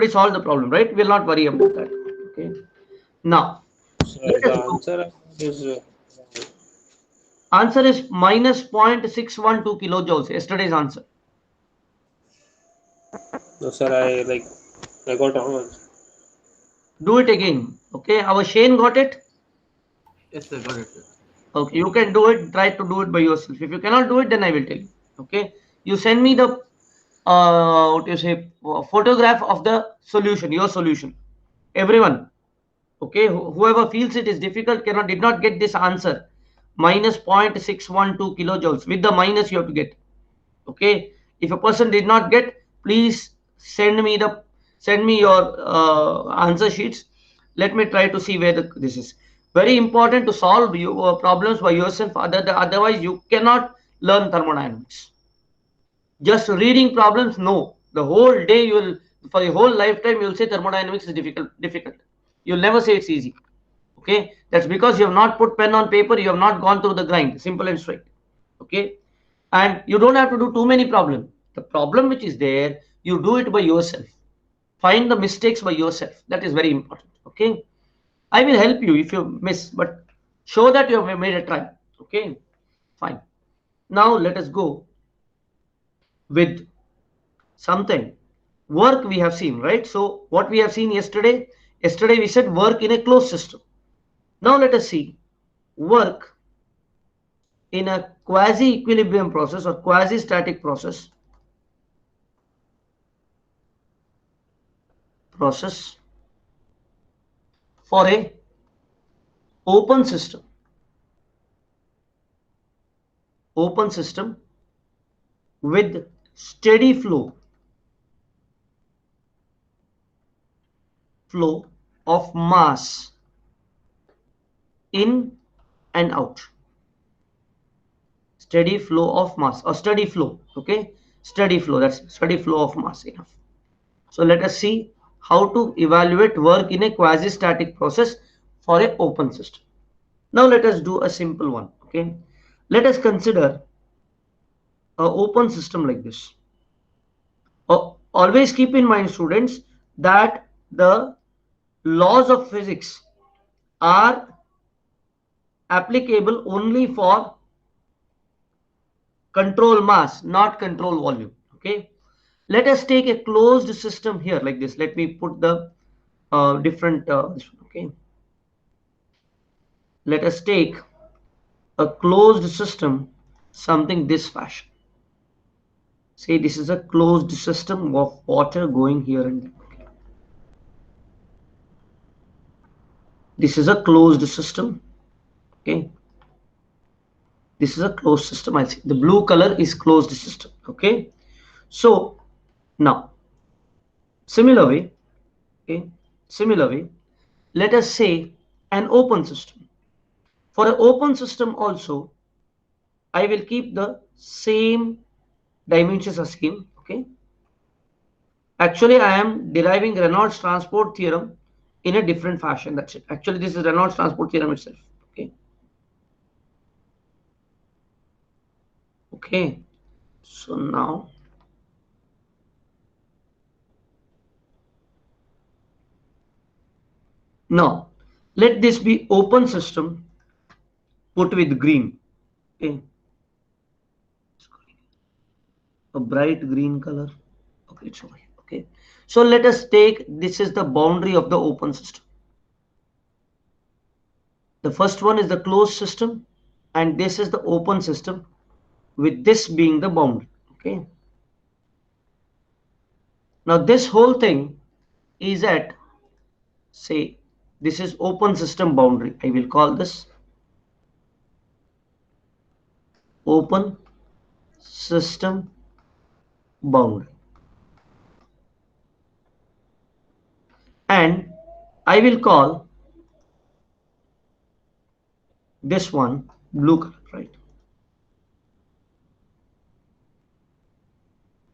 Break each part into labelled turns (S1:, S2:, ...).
S1: already solved the problem, right? We'll not worry about that. Okay. Now,
S2: Sir,
S1: let
S2: the
S1: us go.
S2: answer is
S1: Answer is minus 0.612 kilojoules. Yesterday's answer.
S2: no, sir. I got wrong answer.
S1: Do it again. Okay. Our Shane got it.
S3: Yes, sir, got it, sir.
S1: Okay. You can do it. Try to do it by yourself. If you cannot do it, then I will tell you. Okay. You send me the what you say photograph of the solution. Your solution. Everyone. Okay. Whoever feels it is difficult did not get this answer. Minus 0.612 kilojoules. With the minus you have to get. Okay. If a person did not get, please send me your answer sheets. Let me try to see where this is. Very important to solve your problems by yourself. Otherwise you cannot learn thermodynamics. Just reading problems, no. The whole day you will, for the whole lifetime you will say thermodynamics is difficult. You'll never say it's easy. Okay. That's because you have not put pen on paper. You have not gone through the grind. Simple and straight. Okay. And you don't have to do too many problems. The problem which is there, you do it by yourself. Find the mistakes by yourself. That is very important. Okay. I will help you if you miss, but show that you have made a try. Okay. Fine. Now let us go with something. Work we have seen, right? So what we have seen yesterday we said work in a closed system. Now let us see work in a quasi equilibrium process or quasi static process for a open system with steady flow of mass in and out. Steady flow of mass or steady flow. Okay. Steady flow. That's steady flow of mass. Enough. So let us see how to evaluate work in a quasi-static process for an open system. Now let us do a simple one. Okay. Let us consider an open system like this. Always keep in mind, students, that the laws of physics are applicable only for control mass, not control volume. Okay. Let us take a closed system here like this. Let me put the different okay. Let us take a closed system, something this fashion. Say this is a closed system of water going here and there. Okay. This is a closed system. Okay. This is a closed system. I see the blue color is closed system. Okay. So now similar way, okay, similar way, let us say an open system. For an open system also, I will keep the same dimensions as same. Okay. Actually, I am deriving Reynolds transport theorem in a different fashion. That's it. Actually, this is Reynolds transport theorem itself. Okay. Okay. So now let this be open system put with green. Okay. A bright green color. Okay, it's over here. Okay. So let us take this is the boundary of the open system. The first one is the closed system, and this is the open system, with this being the boundary. Okay. Now this whole thing is at, say, this is open system boundary. I will call this open system boundary, and I will call this one blue color, right?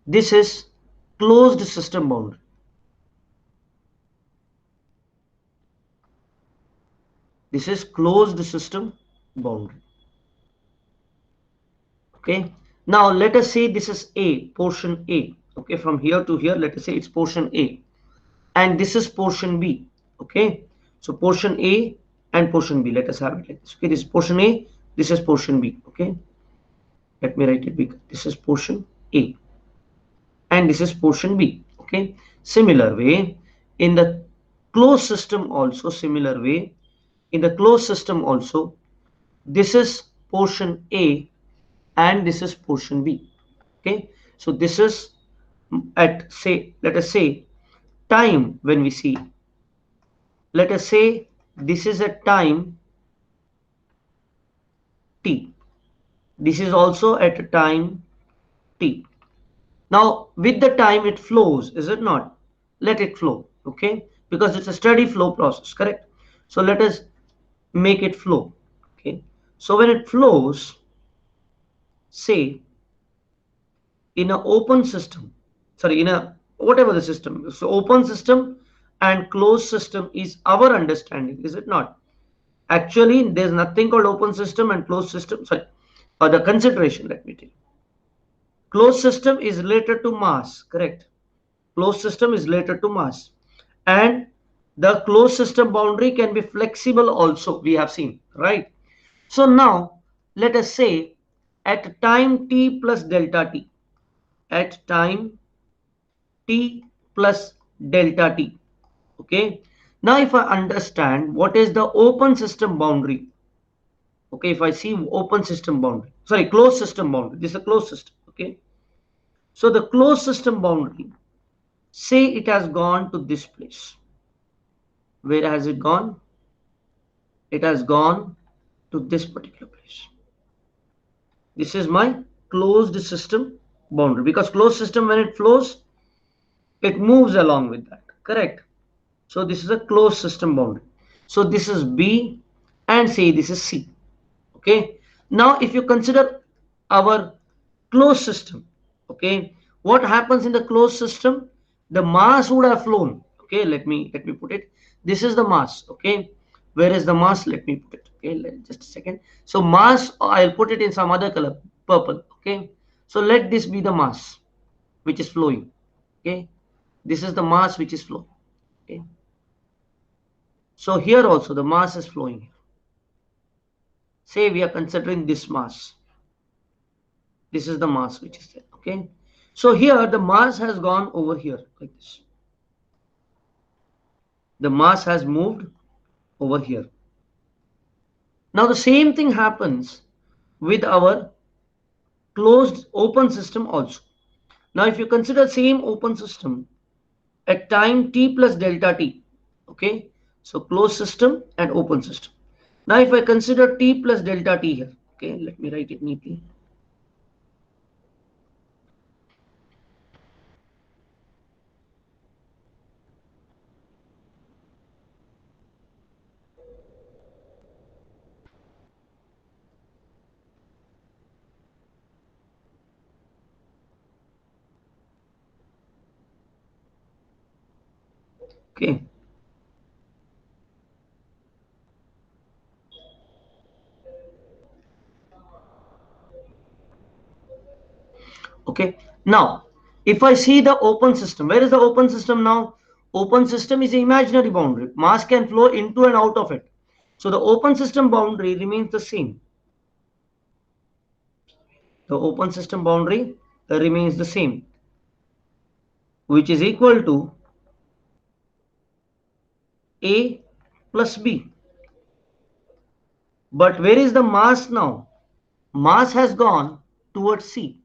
S1: This is closed system boundary. This is closed system boundary. Okay. Now let us say this is A, portion A. Okay, from here to here, let us say it's portion A. and this is portion B. Okay, so portion A and portion B, let us have it like this. Okay, this is portion A, this is portion B. Okay, let me write it big. This is portion A and this is portion B. Okay, similar way in the closed system also, similar way in the closed system also, this is portion A and this is portion B. Okay, so this is at, say, let us say time when we see, let us say this is at time t, this is also at a time t. Now with the time it flows, is it not? Let it flow. Okay, because it's a steady flow process, correct? So let us make it flow. Okay, so when it flows, say in an open system, sorry, in a whatever the system, so open system and closed system is our understanding, is it not? Actually there's nothing called open system and closed system, sorry, or the consideration, let me tell you. Closed system is related to mass, correct? Closed system is related to mass, and the closed system boundary can be flexible also, we have seen, right? So now let us say at time t plus delta t, at time t plus delta t. Okay, now if I understand what is the open system boundary, okay, if I see open system boundary, sorry, closed system boundary, this is a closed system. Okay, so the closed system boundary, say it has gone to this place. Where has it gone? It has gone to this particular place. This is my closed system boundary, because closed system when it flows it moves along with that, correct? So this is a closed system boundary. So this is B and say this is C. Okay, now if you consider our closed system, okay, what happens in the closed system? The mass would have flown. Okay, let me put it, this is the mass. Okay, where is the mass? Let me put it. Okay, just a second. So mass, I'll put it in some other color, purple. Okay, so let this be the mass which is flowing. Okay, this is the mass which is flowing. Okay, so here also the mass is flowing here. Say we are considering this mass, this is the mass which is there. Okay, so here the mass has gone over here like this, the mass has moved over here. Now the same thing happens with our closed open system also. Now if you consider same open system at time t plus delta t, okay, so closed system and open system. Now if I consider t plus delta t here, okay, let me write it neatly. Okay, okay, now if I see the open system, where is the open system now? Open system is an imaginary boundary, mass can flow into and out of it, so the open system boundary remains the same. The open system boundary remains the same, which is equal to A plus B. But where is the mass now? Mass has gone towards C.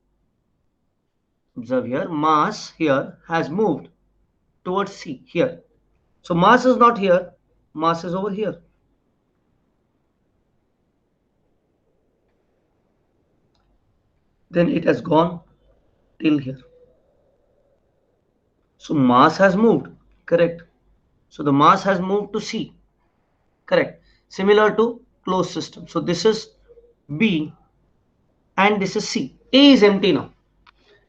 S1: Observe here, mass here has moved towards C here. So mass is not here, mass is over here. Then it has gone till here. So mass has moved, correct? So the mass has moved to C, correct? Similar to closed system. So this is B and this is C. A is empty now.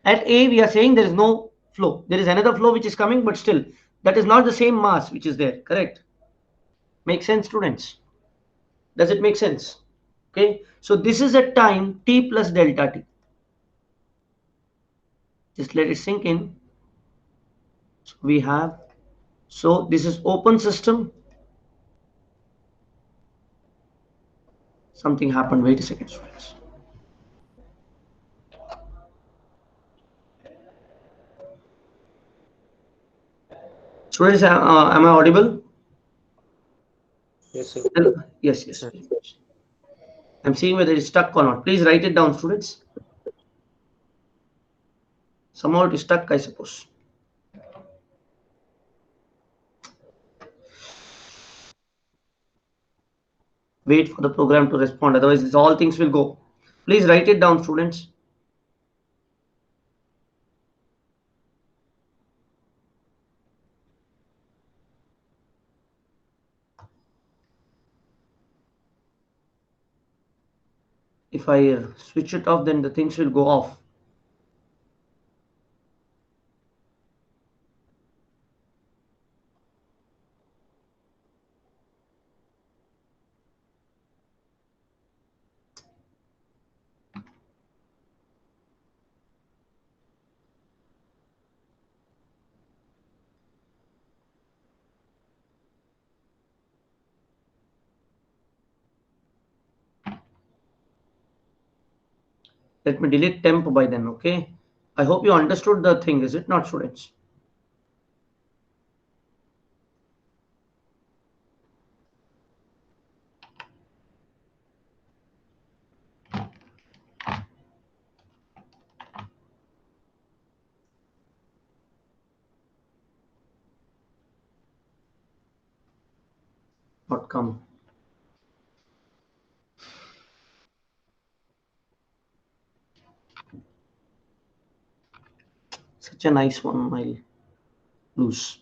S1: At A we are saying there is no flow. There is another flow which is coming, but still that is not the same mass which is there, correct? Make sense, students? Does it make sense? Okay, so this is at time t plus delta t. Just let it sink in. So we have So this is open system. Something happened. Wait a second, students. Students, am I audible?
S2: Yes, sir.
S1: Yes, yes. I'm seeing whether it's stuck or not. Please write it down, students. Somehow it is stuck, I suppose. Wait for the program to respond. Otherwise, all things will go. Please write it down, students. If I switch it off, then the things will go off. Let me delete temp by then, okay? I hope you understood the thing, is it not, students? Not come. Such a nice one, I'll lose.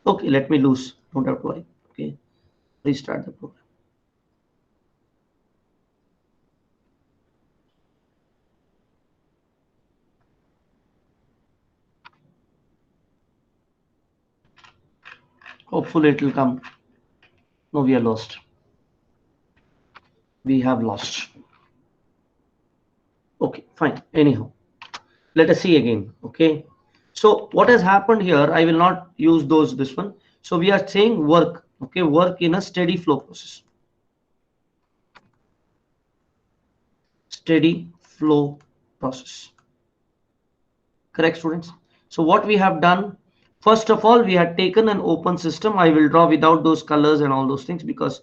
S1: Okay, let me lose. Don't have to worry. Okay, restart the program. Hopefully it will come. No, we are lost. We have lost. Okay, fine. Anyhow, let us see again. Okay, so what has happened here? I will not use this one. So we are saying work. Okay, work in a steady flow process. Steady flow process. Correct, students? So what we have done, first of all, we had taken an open system. I will draw without those colors and all those things because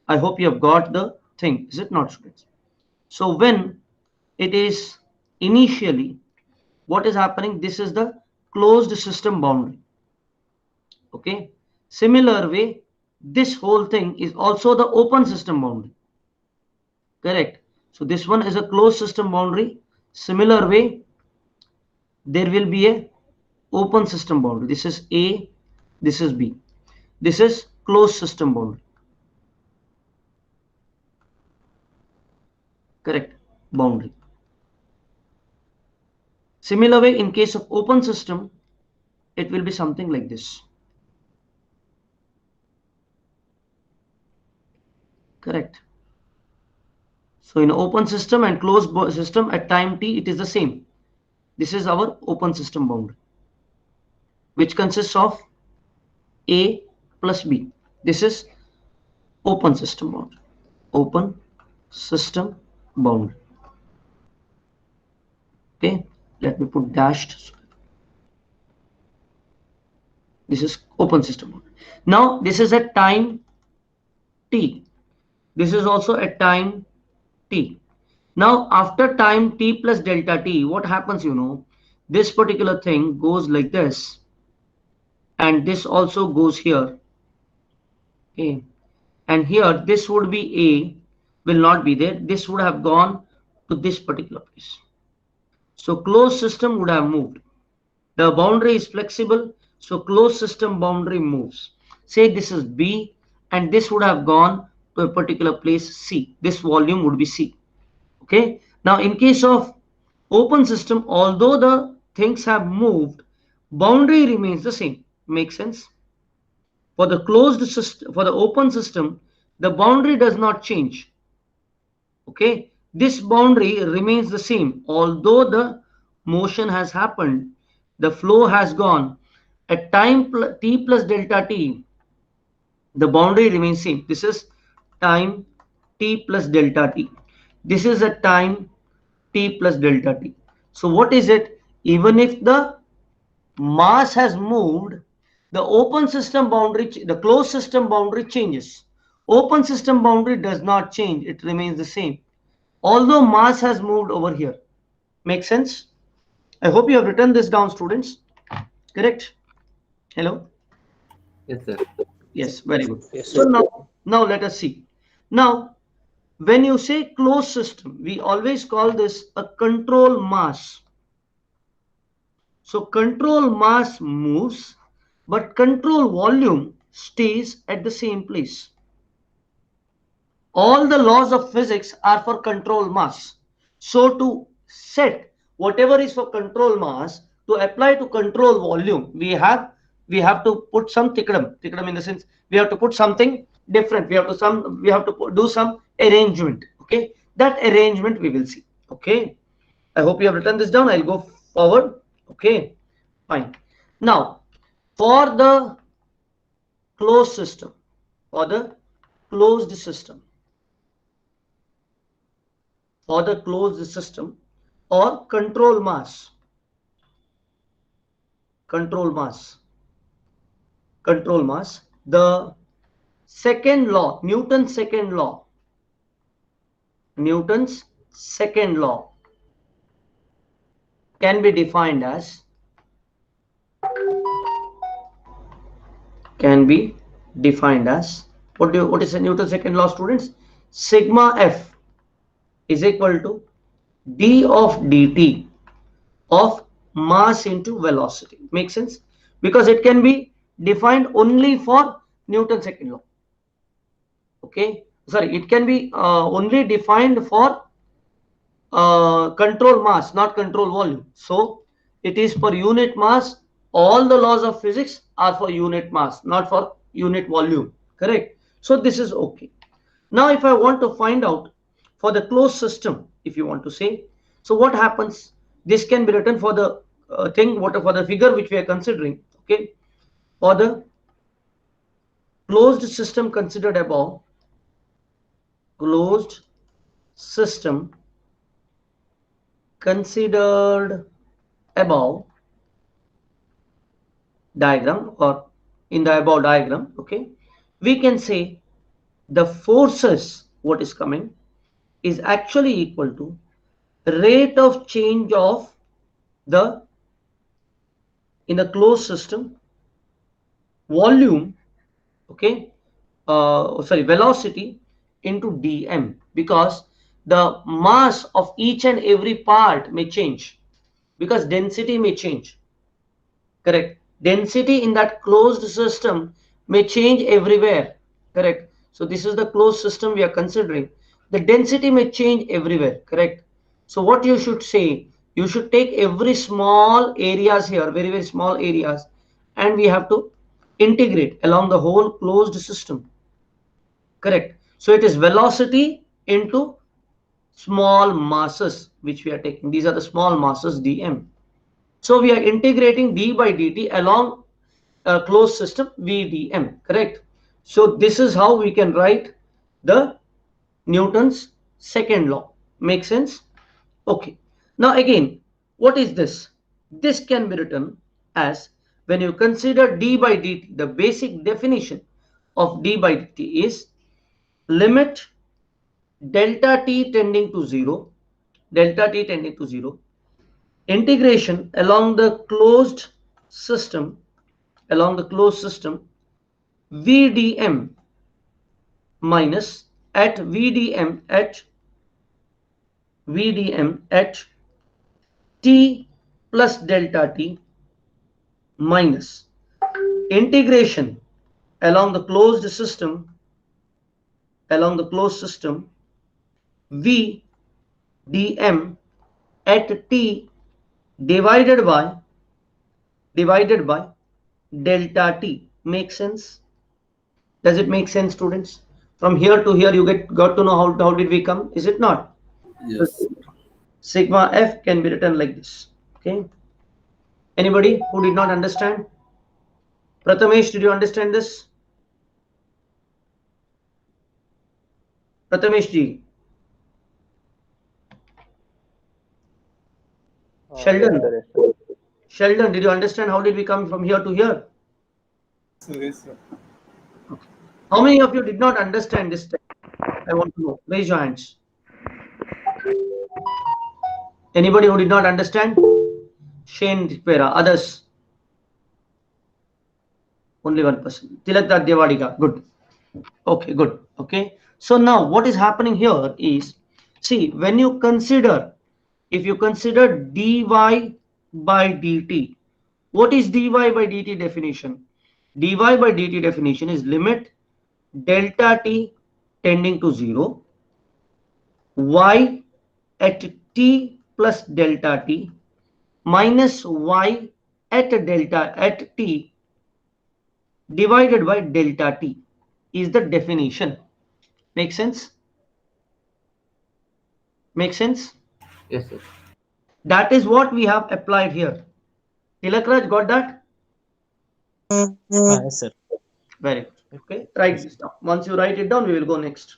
S1: I hope you have got the thing. Is it not, students? So when it is initially, what is happening? This is the closed system boundary. Okay. Similar way, this whole thing is also the open system boundary. Correct. So this one is a closed system boundary. Similar way, there will be a open system boundary. This is A, this is B. This is closed system boundary. Correct. Boundary. Similar way, in case of open system, it will be something like this. Correct. So in open system and closed system at time t, it is the same. This is our open system boundary, which consists of A plus B. This is open system boundary. Open system boundary. Okay, let me put dashed. This is open system boundary. Now this is at time t. This is also at time t. Now after time t plus delta t, what happens, this particular thing goes like this, and this also goes here. Okay, and here this would be A, will not be there. This would have gone to this particular place. So closed system would have moved. The boundary is flexible, so closed system boundary moves. Say this is B, and this would have gone to a particular place C. This volume would be C. Okay. Now in case of open system, although the things have moved, boundary remains the same. Makes sense? For the closed system, for the open system, the boundary does not change. Okay, this boundary remains the same. Although the motion has happened, the flow has gone, at time t plus delta t, the boundary remains same. This is time t plus delta t. This is a time t plus delta t. So what is it? Even if the mass has moved, the open system boundary, the closed system boundary changes. Open system boundary does not change. It remains the same. Although mass has moved over here. Make sense? I hope you have written this down, students. Correct? Hello?
S3: Yes, sir.
S1: Yes, very good.
S2: Yes,
S1: So
S2: sir.
S1: now let us see. Now, when you say closed system, we always call this a control mass. So control mass moves, but control volume stays at the same place. All the laws of physics are for control mass. So to set whatever is for control mass to apply to control volume, we have to put some tikadam in the sense we have to put something different. We have to do some arrangement. Okay, that arrangement we will see. Okay, I hope you have written this down. I'll go forward. Okay, fine. Now for the closed system, for the closed system. For the closed system or control mass, the second law, Newton's second law can be defined as what is the Newton's second law, students? Sigma F is equal to d of dt of mass into velocity. Makes sense? Because it can be defined only for Newton's second law. Okay, sorry, it can be only defined for control mass, not control volume. So it is for unit mass. All the laws of physics are for unit mass, not for unit volume. Correct? So this is okay. Now if I want to find out for the closed system, if you want to say, so what happens? This can be written for the for the figure which we are considering. Okay, for the closed system considered above, closed system considered above diagram, or in the above diagram, okay, we can say the forces what is coming is actually equal to rate of change of the in the closed system volume, okay, velocity into dm, because the mass of each and every part may change, because density may change. Correct? Density in that closed system may change everywhere. Correct? So this is the closed system we are considering. The density may change everywhere. Correct? So what you should say, you should take every small areas here, very, very small areas, and we have to integrate along the whole closed system. Correct? So it is velocity into small masses which we are taking. These are the small masses dm. So we are integrating d by dt along a closed system vdm. Correct? So this is how we can write the Newton's second law. Make sense? Okay. Now again, what is this? This can be written as, when you consider d by dt, the basic definition of d by dt is limit delta t tending to 0, integration along the closed system vdm minus at vdm at t plus delta t minus integration along the closed system v dm at t divided by delta t. Make sense? Does it make sense, students? From here to here, you got to know how did we come? Is it not?
S3: Yes.
S1: Sigma f can be written like this. Okay. Anybody who did not understand? Prathamesh, did you understand this? Prathamesh ji. Sheldon.
S2: Yes, sir. Yes, sir.
S1: Sheldon, did you understand how did we come from here to here?
S4: Yes, sir.
S1: Okay. How many of you did not understand this step? I want to know. Raise your hands. Anybody who did not understand? Shane Pera. Others? Only one person. Tilakdat Devadiga. Good. Okay, good. Okay. So now what is happening here is, see, when you consider, if you consider dy by dt, what is dy by dt definition? Dy by dt definition is limit delta t tending to 0, y at t plus delta t minus y at delta at t divided by delta t is the definition. Make sense? Make sense?
S3: Yes, sir.
S1: That is what we have applied here. Tilakraj, got that?
S5: Yes, sir.
S1: Very good. Okay, write this down. Once you write it down, we will go next.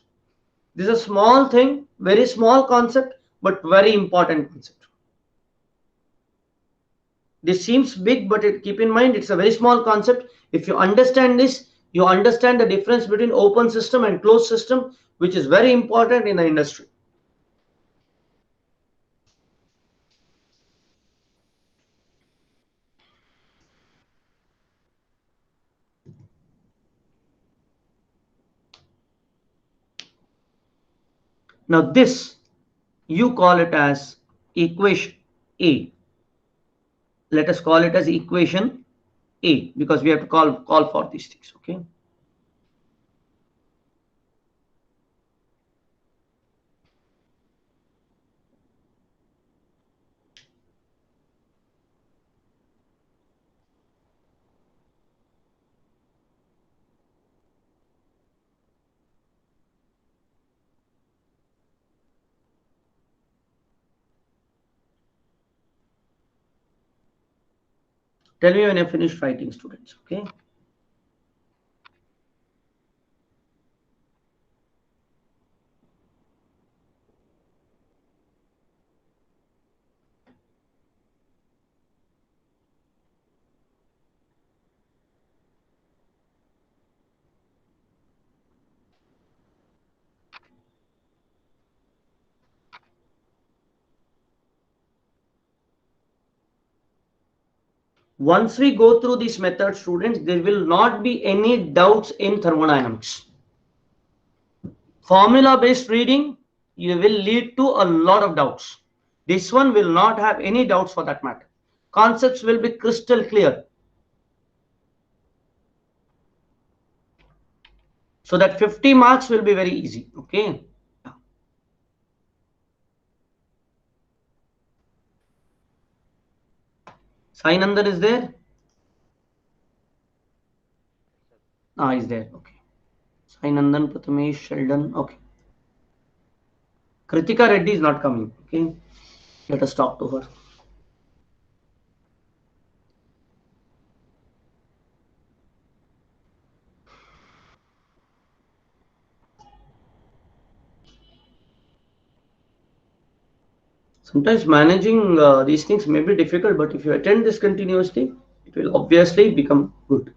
S1: This is a small thing, very small concept, but very important concept. This seems big, but keep in mind it's a very small concept. If you understand this, you understand the difference between open system and closed system, which is very important in the industry. Now this, you call it as equation A. Let us call it as equation A, because we have to call for these things. Okay. Tell me when you finished writing, students. Okay. Once we go through this method, students, there will not be any doubts in thermodynamics. Formula based reading, you will lead to a lot of doubts. This one will not have any doubts for that matter. Concepts will be crystal clear. So that 50 marks will be very easy. Okay. Sai Nandan is there? Ah, is there. Okay. Sai Nandan, Prathamesh, Sheldon. Okay. Kritika Reddy is not coming. Okay. Let us talk to her. Sometimes managing these things may be difficult, but if you attend this continuously, it will obviously become good.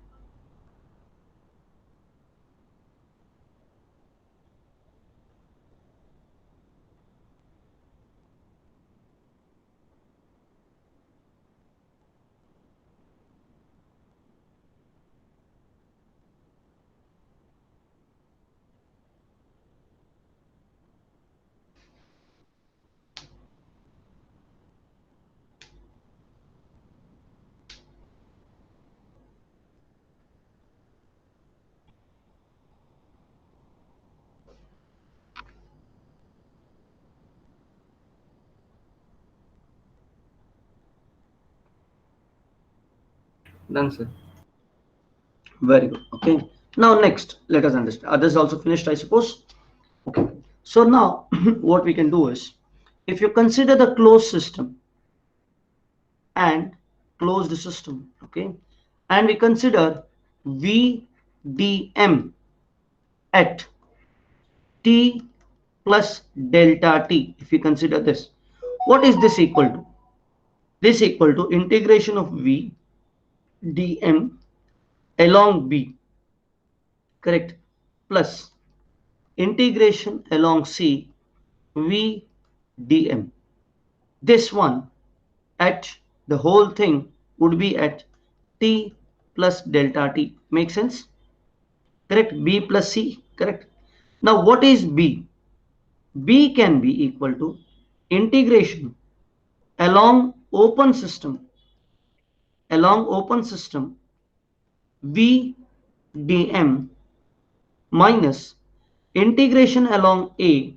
S3: Done, sir.
S1: Very good. Okay. Now next, let us understand. Others also finished, I suppose. Okay. So now what we can do is, if you consider the closed system and closed system, okay, and we consider VDM at T plus delta T. If you consider this, what is this equal to? This equal to integration of VDM along B, correct, plus integration along C VDM. This one at the whole thing would be at T plus delta T. Make sense? Correct? B plus C. Correct? Now what is B? B can be equal to integration along open system VDM minus integration along A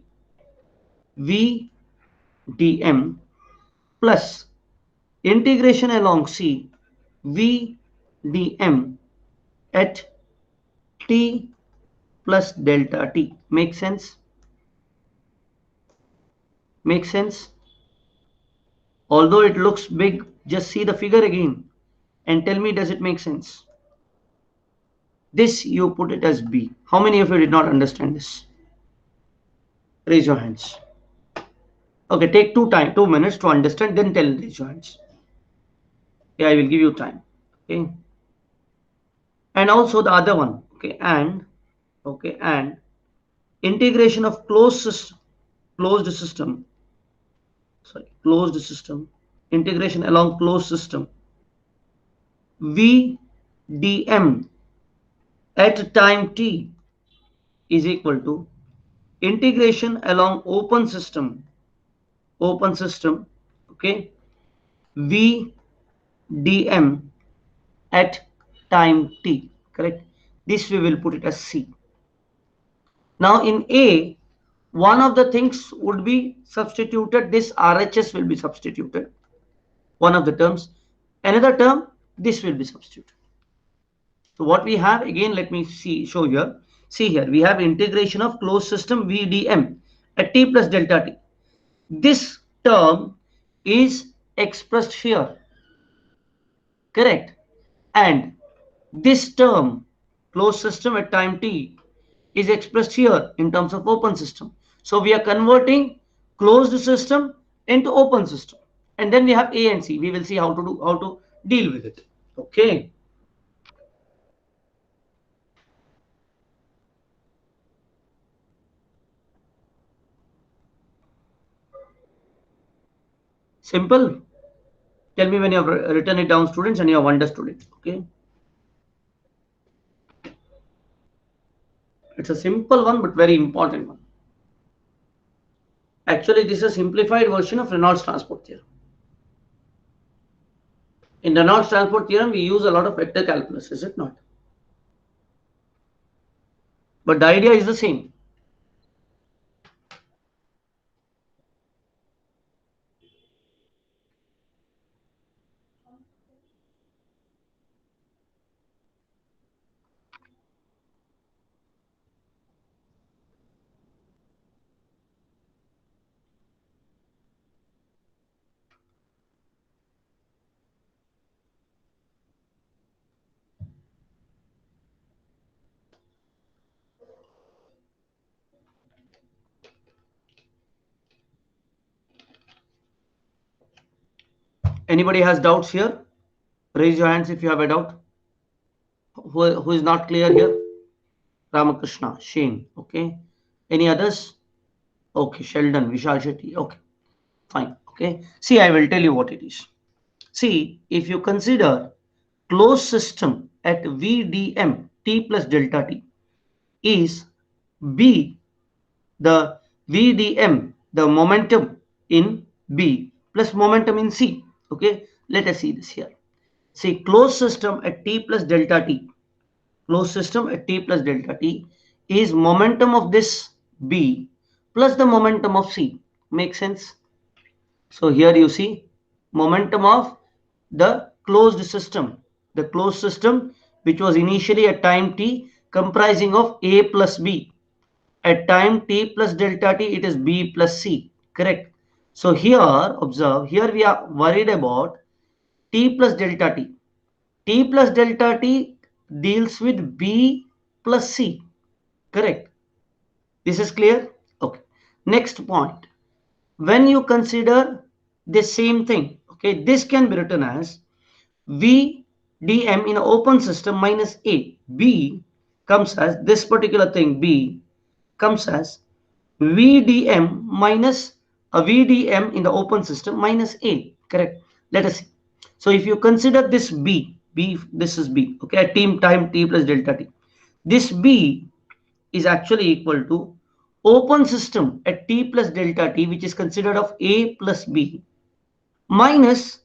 S1: VDM plus integration along C VDM at T plus delta T. Make sense? Make sense? Although it looks big, just see the figure again and tell me, does it make sense? This you put it as B. How many of you did not understand this? Raise your hands. Okay, take 2 minutes to understand, then raise your hands. Yeah, I will give you time. Okay. And also the other one. Okay, and integration of closed system, integration along closed system VDM at time T is equal to integration along open system, okay, VDM at time T, correct? This we will put it as C. Now in A, one of the things would be substituted, this RHS will be substituted, one of the terms. Another term, this will be substituted. So what we have, again, let me show here. See here, we have integration of closed system VDM at T plus delta T. This term is expressed here, correct? And this term, closed system at time T, is expressed here in terms of open system. So we are converting closed system into open system. And then we have A and C. We will see how to deal with it. Okay. Simple. Tell me when you have written it down, students, and you have understood it. Okay. It's a simple one, but very important one. Actually, this is a simplified version of Reynolds transport theorem. In Reynolds transport theorem, we use a lot of vector calculus, is it not? But the idea is the same. Anybody has doubts here? Raise your hands if you have a doubt. Who is not clear here? Ramakrishna, Shane. Okay. Any others? Okay. Sheldon, Vishal Shetty. Okay. Fine. Okay. See, I will tell you what it is. See, if you consider closed system at VDM T plus delta T is B, the VDM, the momentum in B plus momentum in C. Okay, let us see this here. See, closed system at T plus delta T, closed system at T plus delta T is momentum of this B plus the momentum of C. Make sense? So here you see momentum of the closed system which was initially at time T comprising of A plus B. At time T plus delta T, it is B plus C, correct? So here, observe, here we are worried about T plus delta T. T plus delta T deals with B plus C. Correct. This is clear? Okay. Next point. When you consider the same thing, okay, this can be written as VDM in an open system minus A. B comes as this particular thing, B comes as VDM minus a VDM in the open system minus A. Correct. Let us see. So if you consider this B, this is B, okay, at time t plus delta t. This B is actually equal to open system at t plus delta t, which is considered of A plus B minus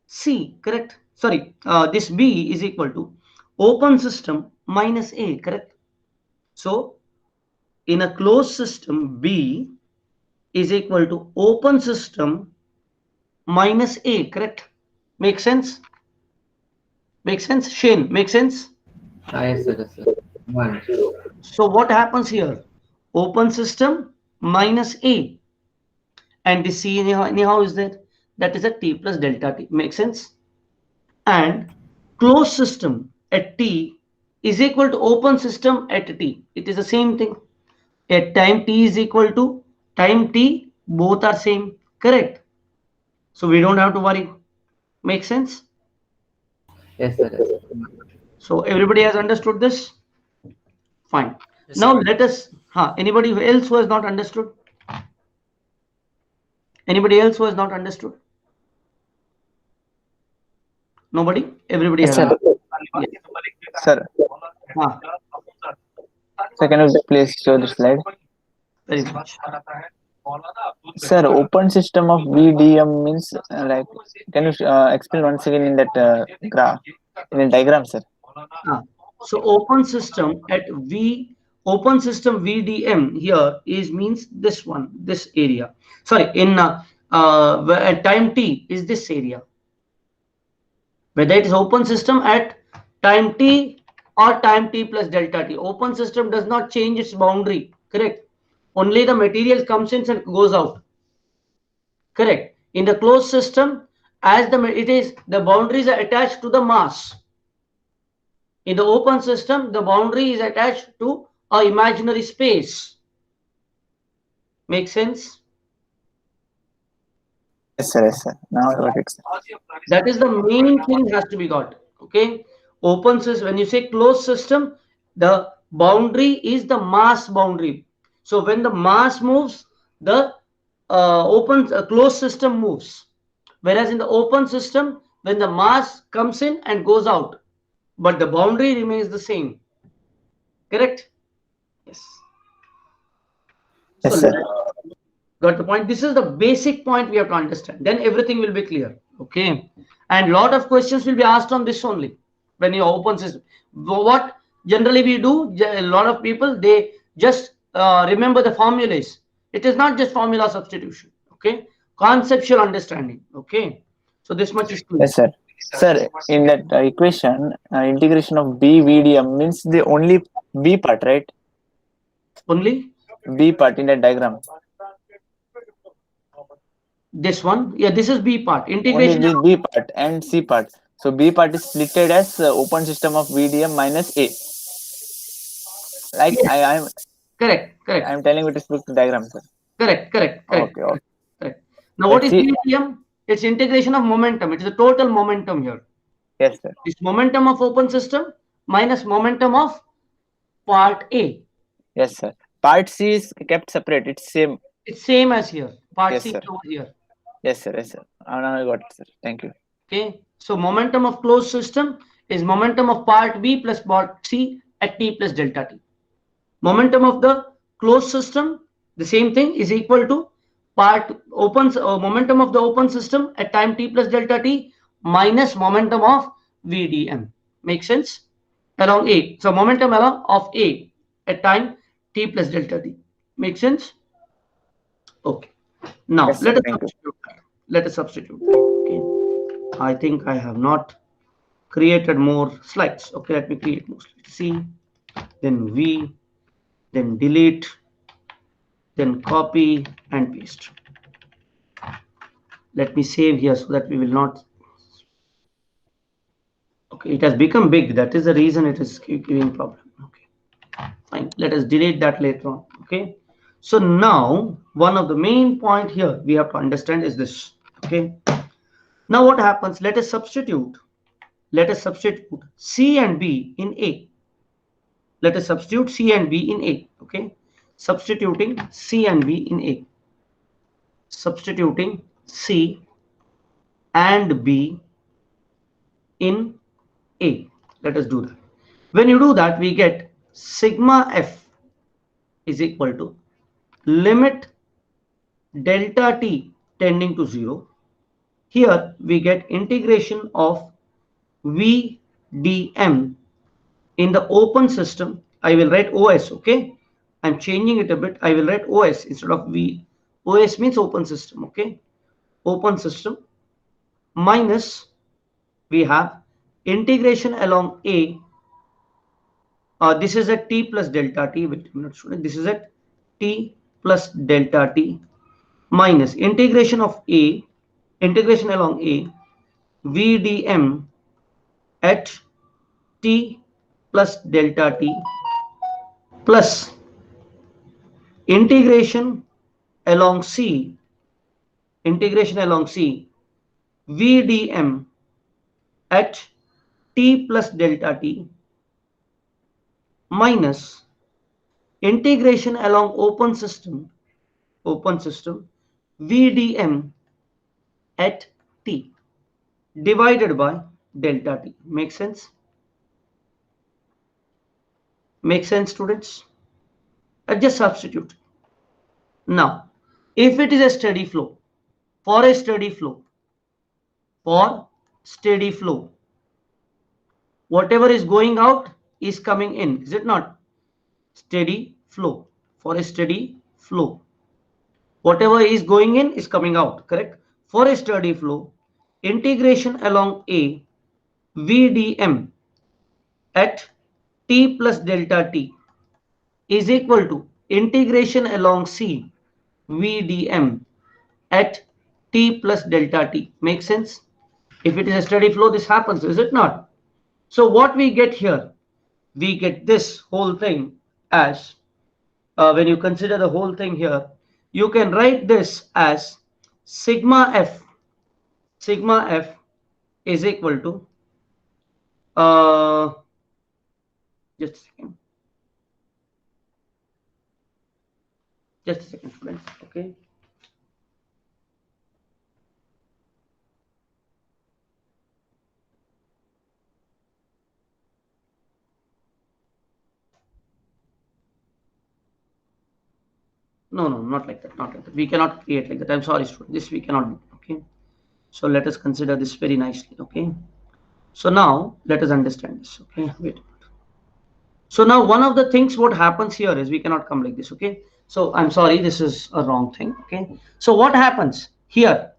S1: C, correct? Sorry, this B is equal to open system minus A, correct? So in a closed system, B is equal to open system minus A, correct? Make sense? Make sense? Shane, make sense?
S3: Yes, sir. Yes, sir. One.
S1: So what happens here? Open system minus A. And the C anyhow is there. That is a t plus delta t. Make sense? And closed system at t is equal to open system at t. It is the same thing. At time t is equal to time t, both are same. Correct. So we don't have to worry. Make sense?
S3: Yes, sir. Yes, sir.
S1: So everybody has understood this? Fine.
S2: Yes,
S1: Now
S2: sir.
S1: let us, anybody else who has not understood? Anybody else who has not understood? Nobody? Everybody
S5: Yes,
S1: has
S5: sir.
S1: understood. Yes.
S5: Sir,
S1: Ah,
S5: so can you please show the slide?
S1: very much.
S5: Sir, open system of VDM means like, can you explain once again in that graph, in a diagram, sir?
S1: So open system open system VDM here is means this one, this area. Sorry, in at time t is this area. Whether it is open system at time t or time t plus delta t. Open system does not change its boundary. Correct. Only the material comes in and goes out. Correct. In the closed system, as the boundaries are attached to the mass. In the open system, the boundary is attached to a imaginary space. Make sense?
S5: Yes, sir. Yes, sir. Now I got it, sir.
S1: That is the main thing has to be got. Okay. Open system, when you say closed system, the boundary is the mass boundary. So when the mass moves, the closed system moves. Whereas in the open system, when the mass comes in and goes out, but the boundary remains the same. Correct? Yes.
S5: Yes,
S1: So
S5: sir.
S1: got the point? This is the basic point we have to understand. Then everything will be clear. Okay. And lot of questions will be asked on this only when you open system. What generally we do, a lot of people, they just remember the formulas. It is not just formula substitution. Okay. Conceptual understanding. Okay. So this much is clear.
S5: Yes, sir. Sir, in that equation, integration of B VDM means the only B part, right?
S1: Only
S5: B part in that diagram.
S1: this one. Yeah, this is B part.
S5: Only
S1: Integration.
S5: the B part and C part. So B part is splitted as open system of VDM minus A. Like
S1: Yes. Correct.
S5: I am telling you to speak the diagram, sir.
S1: Correct.
S5: Okay.
S1: Correct. Now, what is
S5: See-
S1: VDM? It's integration of momentum. It is the total momentum here.
S5: Yes, sir.
S1: It's momentum of open system minus momentum of part A.
S5: Yes, sir. Part C is kept separate. It's same.
S1: It's same as here. Part
S5: Yes,
S1: C
S5: sir.
S1: is over here.
S5: Yes, sir. Yes, sir. Now I got it, sir. Thank you.
S1: Okay. So momentum of closed system is momentum of part B plus part C at t plus delta t. Momentum of the closed system, the same thing, is equal to momentum of the open system at time t plus delta t minus momentum of VDM. Make sense? Along A. So momentum of A at time t plus delta t. Make sense? Okay. Now
S5: Yes, sir.
S1: let us
S5: Thank you.
S1: substitute. Let us substitute. Okay. I think I have not created more slides. Okay, let me create more slides. C, then V, then delete, then copy and paste. Let me save here so that we will not. Okay. Okay, it has become big. That is the reason it is giving problem. Okay, fine. Let us delete that later on. Okay. So now one of the main point here we have to understand is this. Okay. Now what happens? Let us substitute C and B in A. Let us substitute C and B in A. Okay. Substituting C and B in A. Substituting C and B in A. Let us do that. When you do that, we get sigma F is equal to limit delta T tending to 0. Here we get integration of VDM in the open system. I will write OS. Okay, I'm changing it a bit. I will write OS instead of V. OS means open system. Okay, open system minus we have integration along A. This is at T plus delta T. Wait a minute, student. This is at T plus delta T minus integration of A, integration along A, VDM at T plus delta T plus integration along C, VDM at T plus delta T minus integration along open system, VDM at T divided by delta T. Make sense? Make sense, students? Just substitute. Now, if it is a steady flow, for steady flow, whatever is going out is coming in, is it not? Steady flow. For a steady flow, whatever is going in is coming out, correct? For a steady flow, integration along A, VDM at T plus delta T is equal to integration along C, VDM at T plus delta T. Make sense? If it is a steady flow, this happens, is it not? So what we get here, we get this whole thing as, when you consider the whole thing here, you can write this as sigma F is equal to, just a second. Just a second, friends. Okay. No, not like that. Not like that. We cannot create like that. I'm sorry, student. This we cannot do. Okay. So let us consider this very nicely. Okay. So now let us understand this. Okay. Wait. So now one of the things what happens here is we cannot come like this. Okay. So I'm sorry, this is a wrong thing. Okay. So what happens here?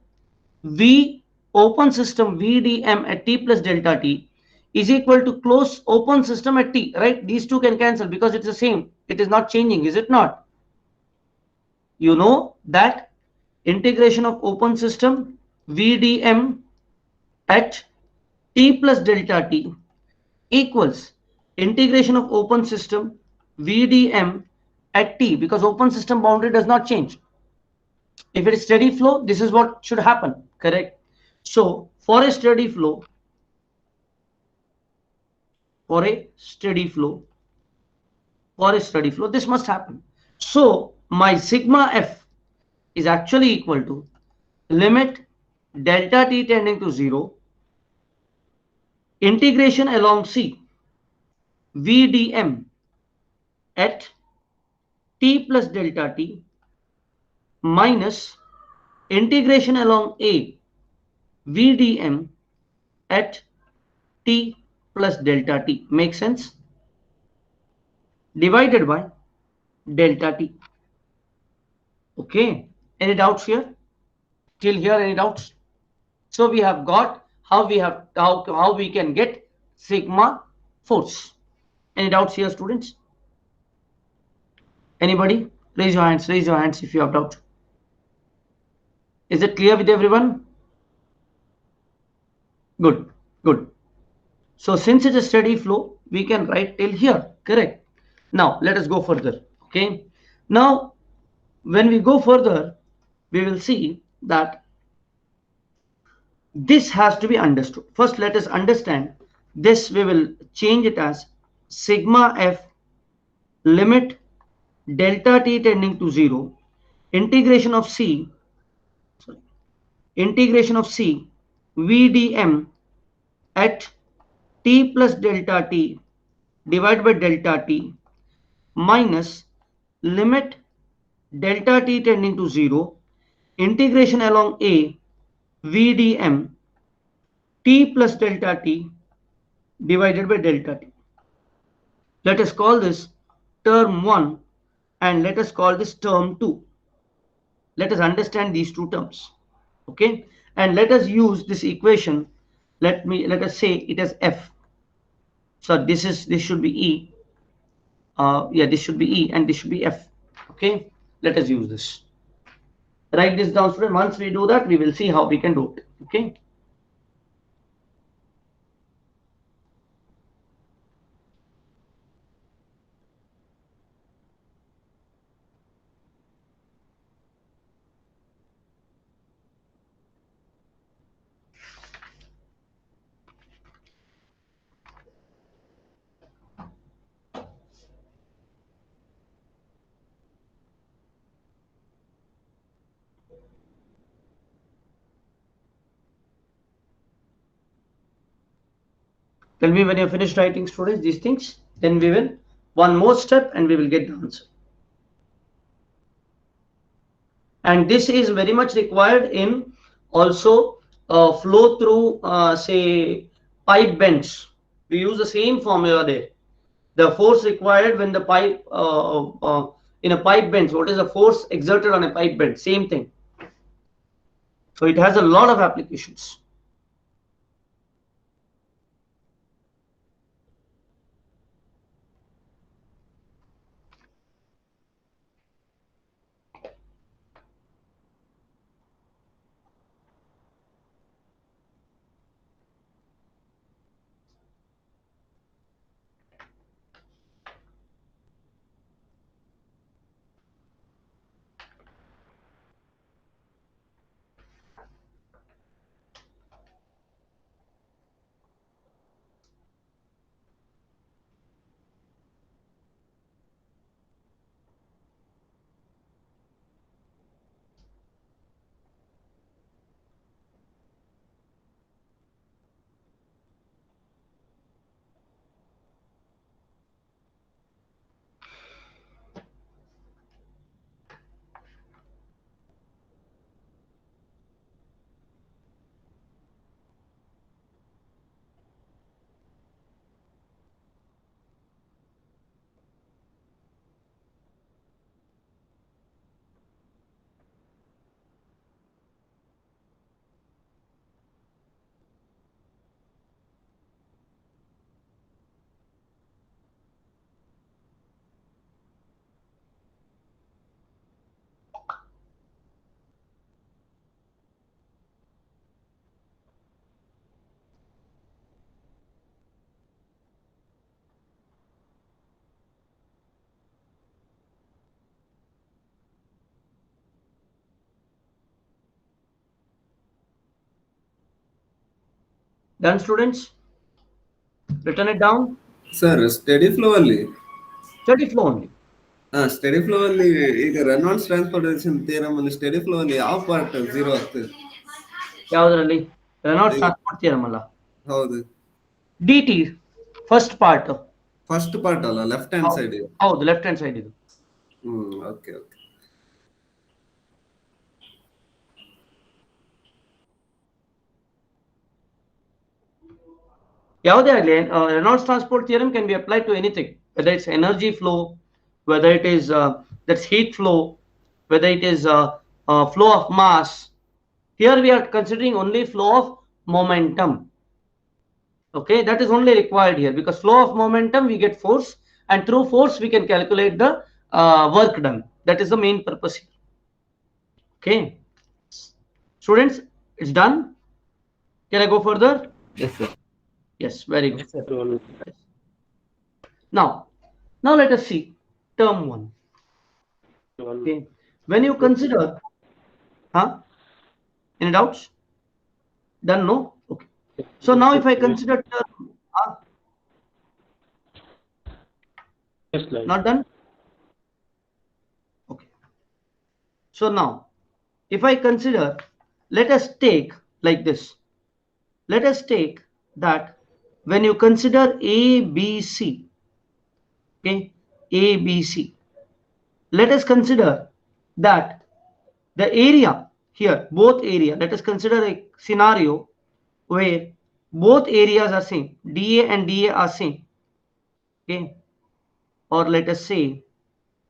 S1: V open system VDM at T plus delta T is equal to close open system at T, right? These two can cancel because it's the same. It is not changing, is it not? You know that integration of open system VDM at T plus delta T equals integration of open system VDM at T, because open system boundary does not change. If it is steady flow, this is what should happen, correct? So for a steady flow, this must happen. So my sigma F is actually equal to limit delta T tending to 0, integration along C, VDM at T plus delta T minus integration along A, VDM at T plus delta T. Make sense? Divided by delta T. Okay. Any doubts here? Till here, any doubts? So we have got how we can get sigma force. Any doubts here, students? Anybody? Raise your hands if you have doubt. Is it clear with everyone? Good. So since it's a steady flow, we can write till here, correct? Now let us go further. Okay. Now when we go further, we will see that this has to be understood. First, let us understand this. We will change it as sigma f limit delta t tending to 0 integration of c vdm at t plus delta t divided by delta t minus limit delta t tending to 0 integration along a vdm t plus delta t divided by delta t. Let us call this term 1 and let us call this term 2. Let us understand these two terms. Okay, and let us use this equation. Let us say it as f. So this should be e. Yeah, this should be e and this should be f. Okay, let us use this. Write this down, student. Once we do that, we will see how we can do it. Okay. Tell me when you're finished writing, students, these things. Then we will one more step and we will get the answer. And this is very much required in also flow through say pipe bends. We use the same formula there. The force required when the pipe in a pipe bends. What is the force exerted on a pipe bend? Same thing. So it has a lot of applications. Done, students? Written it down?
S4: Sir, steady flow only.
S1: Steady flow only.
S4: Steady flow ಅಲ್ಲಿ ಈಗ Reynolds transportation theorem ಅಲ್ಲಿ study flow ಅಲ್ಲಿ ಯಾವ part zero ಆಗ್ತದೆ?
S1: ಯಾವುದರಲ್ಲಿ? Reynolds transport theorem ಅಲ್ಲ?
S4: ಹೌದು.
S1: dt first part.
S4: First part ಅಲ್ಲ, ಲೆಫ್ಟ್ ಹ್ಯಾಂಡ್ ಸೈಡ್ ಇದೆ.
S1: ಹೌದು, ಲೆಫ್ಟ್ ಹ್ಯಾಂಡ್ ಸೈಡ್ ಇದು.
S4: Okay okay.
S1: ಯಾವುದೇ ಆಗಲಿ, Reynolds transport theorem can be applied to anything, whether it's energy flow, whether it is that's heat flow, whether it is flow of mass. Here we are considering only flow of momentum. Okay, that is only required here, because flow of momentum we get force, and through force we can calculate the work done. That is the main purpose here. Okay, students, it's done. Can I go further?
S3: Yes, sir.
S1: Yes, very good.
S2: Sir, one.
S1: Now let us see term 1. Okay, when you consider, any doubts? Done? No? Okay. So now if I consider term,
S2: Yes, like.
S1: not done? Okay. So now if I consider, let us take like this. Let us take that when you consider A, B, C, okay, A, B, C, let us consider that the area here, both area, let us consider a scenario where both areas are same, DA and DA are same, okay, or let us say,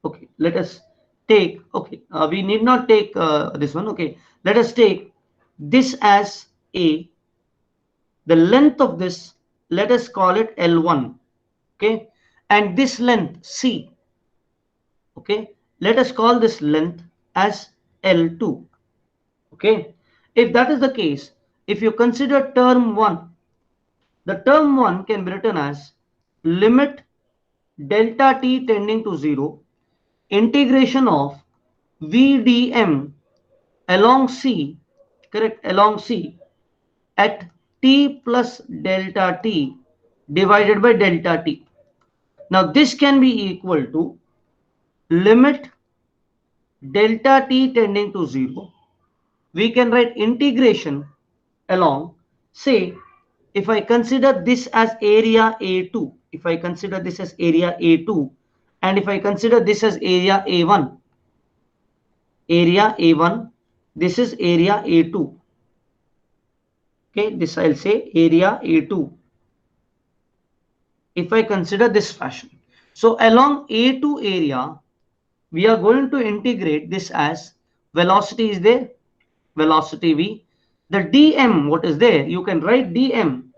S1: okay, let us take, okay, we need not take this one, okay, let us take this as A, the length of this, let us call it L1, okay, and this length C, okay, let us call this length as L2, okay. If that is the case, if you consider term 1, the term 1 can be written as limit delta t tending to 0 integration of VDM along C, correct, along C at t plus delta t divided by delta t. Now this can be equal to limit delta t tending to 0. We can write integration along, say, if I consider this as area A2, if I consider this as area A2, and if I consider this as area A1, this is area A2. Okay, this I'll say area A2. If I consider this fashion, so along A2 area, we are going to integrate this as velocity is there, velocity V. The dm, what is there? You can write dm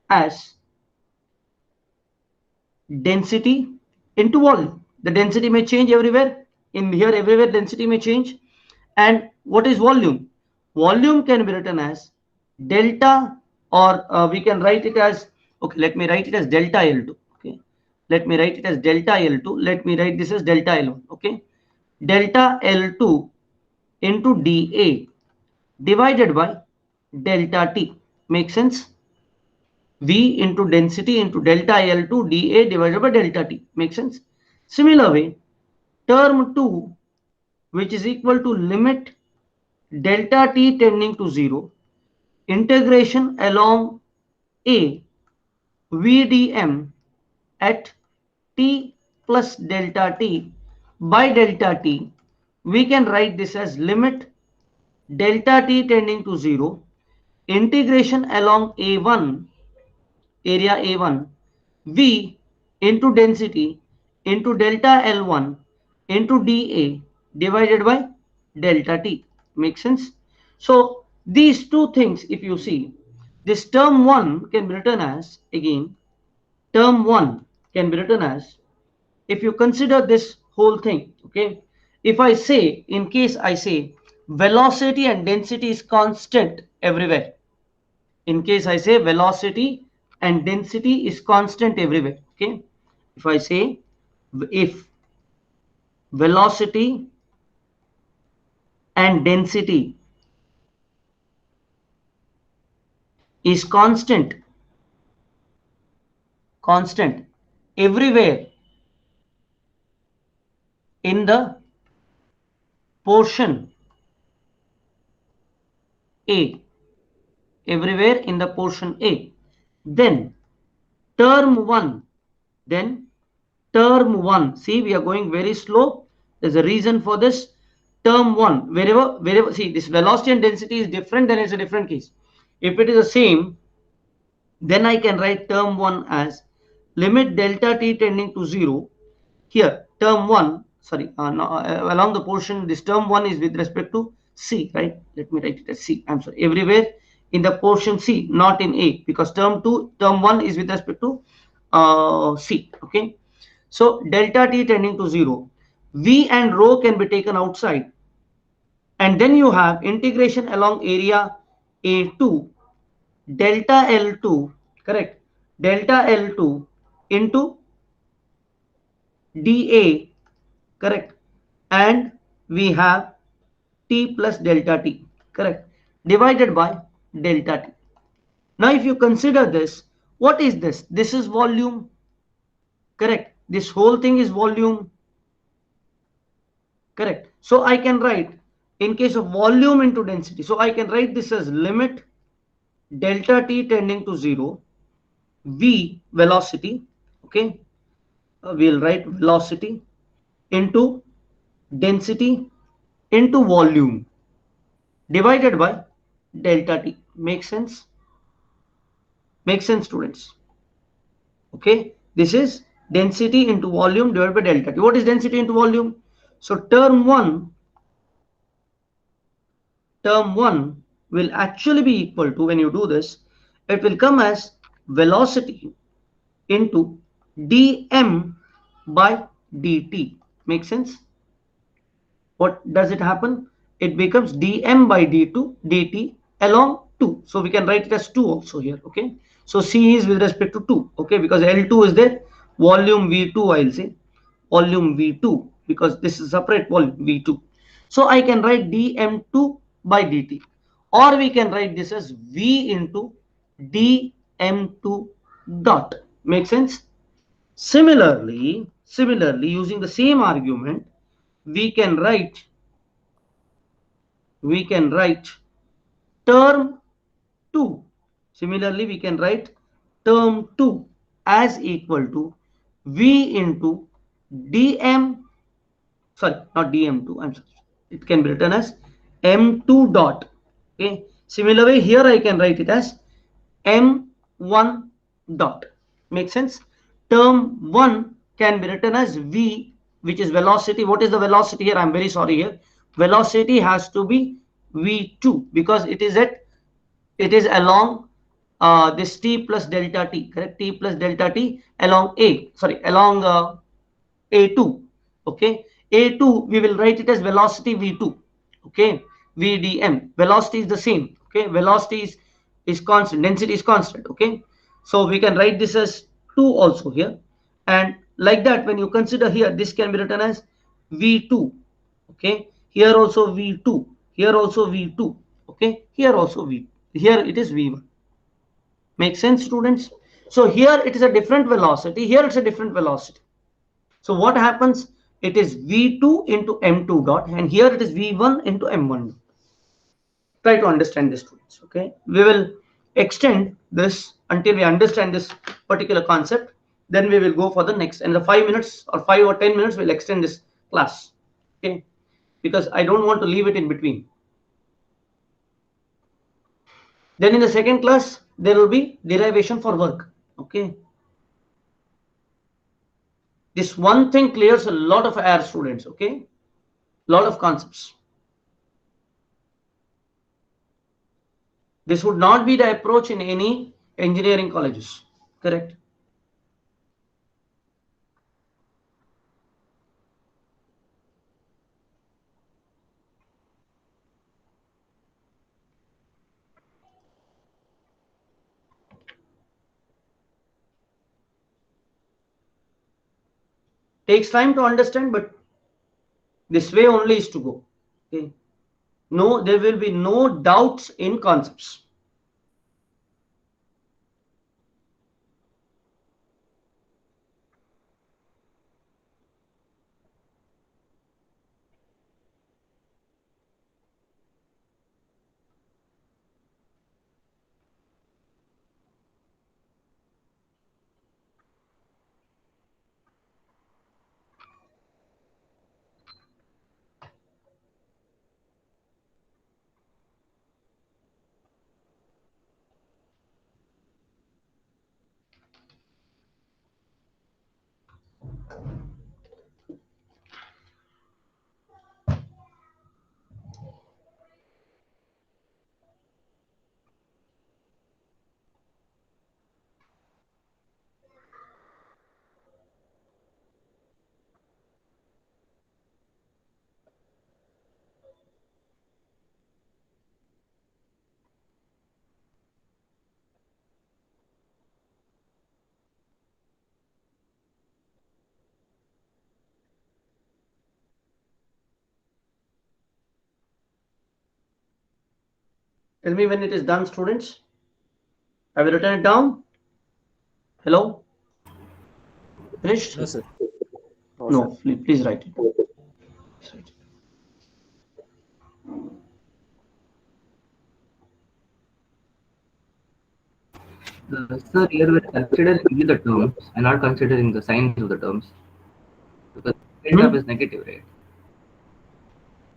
S1: as density into volume. The density may change everywhere. In here, everywhere density may change. And what is volume? Volume can be written as delta, or we can write it as, okay, let me write it as delta L2. Okay, let me write it as delta L2. Let me write this as delta L1. Okay, delta L2 into dA divided by delta T. Make sense? V into density into delta L2 dA divided by delta T. Make sense? Similar way, term 2, which is equal to limit delta T tending to 0, integration along A VDM at T plus delta T by delta T, we can write this as limit delta T tending to 0, integration along A1, area A1, V into density into delta L1 into dA divided by delta T. Make sense? So these two things, if you see, this term 1 can be written as, again, term 1 can be written as, if you consider this whole thing, okay, if I say, in case I say velocity and density is constant everywhere, in case I say velocity and density is constant everywhere, okay, if I say if velocity and density is constant everywhere in the portion A, everywhere in the portion A, then term 1, see, we are going very slow. There's a reason for this. Term 1, wherever, see, this velocity and density is different, then it's a different case. If it is the same, then I can write term 1 as limit delta t tending to 0. Here, term 1, sorry, along the portion, this term 1 is with respect to C, right? Let me write it as C. I'm sorry, everywhere in the portion C, not in A, because term 1 is with respect to C, okay? So delta t tending to 0, V and rho can be taken outside, and then you have integration along area A2, delta L2, correct, delta L2 into dA, correct, and we have T plus delta T, correct, divided by delta T. Now if you consider this, what is this? This is volume, correct, this whole thing is volume, correct. So I can write, in case of volume into density, so I can write this as limit delta T tending to 0, V velocity, okay, we'll write velocity into density into volume divided by delta T. Makes sense? Makes sense, students? Okay, this is density into volume divided by delta T. What is density into volume? So term 1 will actually be equal to, when you do this, it will come as velocity into dm by dt. Make sense? What does it happen? It becomes dm by dt along 2. So we can write it as 2 also here. Okay. So C is with respect to 2. Okay. Because L2 is there. Volume V2, I'll say. Volume V2. Because this is separate volume V2. So I can write dm2 by dt. Or we can write this as V into dm2 dot. Make sense? Similarly, using the same argument, we can write term 2. Similarly, we can write term 2 as equal to V into dm, sorry, not dm2, I'm sorry. It can be written as m2 dot. Okay. Similar way, here I can write it as m1 dot. Make sense? Term 1 can be written as V, which is velocity. What is the velocity here? I'm very sorry here. Velocity has to be V2 because it is along this T plus delta T, correct? T plus delta T along along A2. Okay. A2, we will write it as velocity V2. Okay. VDM. Velocity is the same. Okay. Velocity is constant. Density is constant. Okay. So we can write this as 2 also here. And like that, when you consider here, this can be written as V2. Okay. Here also V2. Here also V2. Okay. Here also V. Here it is V1. Make sense, students? So here it is a different velocity. Here it's a different velocity. So what happens? It is V2 into M2 dot, and here it is V1 into M1. Try to understand this, students. Okay, we will extend this until we understand this particular concept. Then we will go for the next. And the 5 minutes or 5 or 10 minutes, we'll extend this class. Okay, because I don't want to leave it in between. Then in the second class, there will be derivation for work. Okay. This one thing clears a lot of air, students. Okay, lot of concepts. This would not be the approach in any engineering colleges, correct? Takes time to understand, but this way only is to go. Okay. No, there will be no doubts in concepts. Tell me when it is done, students. Have you written it down? Hello? Finished?
S2: No, sir.
S1: No, please write it. Please write it.
S3: Sir, here we're considering only the terms and not considering the signs of the terms. Because the term is negative, right?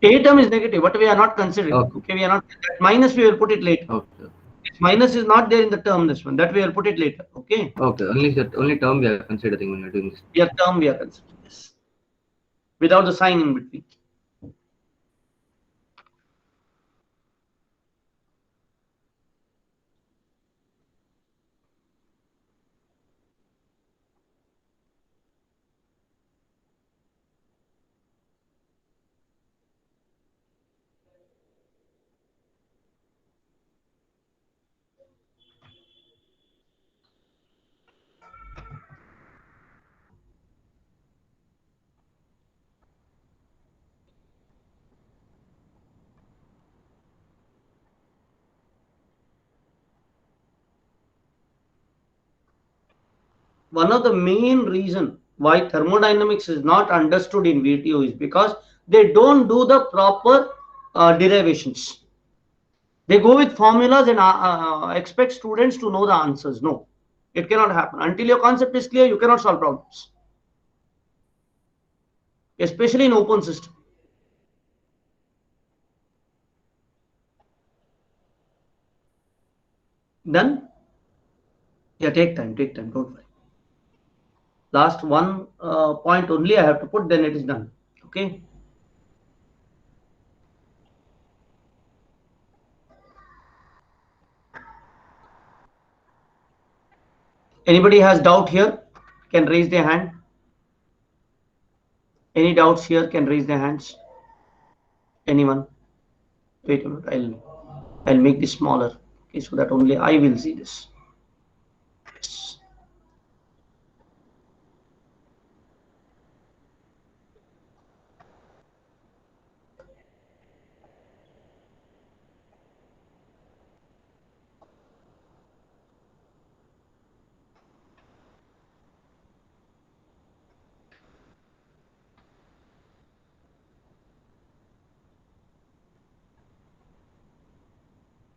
S1: A term is negative, but we are not considering. Okay, we are not. That minus we will put it later.
S3: Okay.
S1: Minus is not there in the term. This one that we will put it later. Okay.
S3: Okay. Only term we are considering when we're doing this.
S1: Yeah, term we are considering this without the sign in between. One of the main reason why thermodynamics is not understood in VTO is because they don't do the proper derivations. They go with formulas and expect students to know the answers. No, it cannot happen. Until your concept is clear, you cannot solve problems, especially in open system. Done? Yeah, take time, don't worry. Last one point only I have to put, then it is done. Okay. Anybody has doubt here can raise their hand. Any doubts here can raise their hands. Anyone? Wait a minute, I'll make this smaller, okay, so that only I will see this. Yes.